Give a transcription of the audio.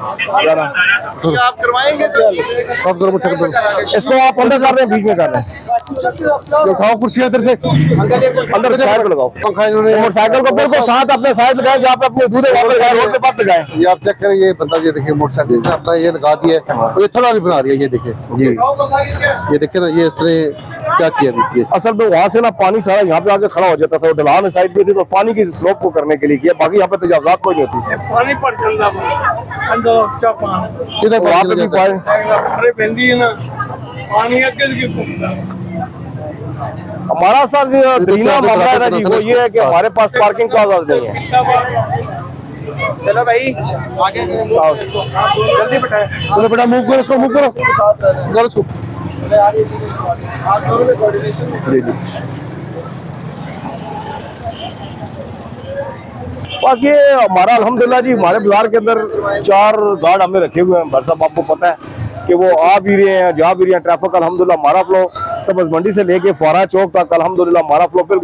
आप करवाएंगे इसको आप अंदर कर रहे हैं, बीच में कर रहे हैं। उठाओ कुर्सी इधर से, अंदर साइड पे लगाओ। मोटरसाइकिल को बिल्कुल साथ अपने साइड लगाए, जहाँ पे अपने दूल्हे वाले लगाए, रोड पे मत लगाए। ये आप चेक करें, ये बंदा ये देखिए मोटरसाइकिल से अपना ये लगा दिया है, और ये थोड़ा भी बना रही है। ये देखिए जी, ये देखिए ना, ये इस तरह क्या किया अभी। असल में वहाँ से ना पानी सारा यहाँ पे आके खड़ा हो जाता था, ढलान साइड पे थी, तो पानी की स्लोप को करने के लिए किया, बाकी यहाँ पे तजावजात कोई नहीं होती। पानी पर चलना इधर वहाँ पे भी पानी, पानी हमारा सर दीना मामला है ना जी, वो ये है कि हमारे पास पार्किंग का आजाद नहीं है। चलो भाई आगे जल्दी बैठाए। चलो बेटा मूव करो, इसको मूव करो, करो इसको। जी जी, बस ये हमारा अल्हम्दुलिल्लाह जी, हमारे बाजार के अंदर 4 गार्ड हमें रखे हुए हैं। भाई साहब आपको पता है कि वो आ भी रहे हैं, जा भी रहे हैं। ट्रैफिक अल्हम्दुलिल्लाह हमारा फ्लो सब्ज मंडी से लेके फौरा चौक तक अल्हम्दुलिल्लाह हमारा फ्लो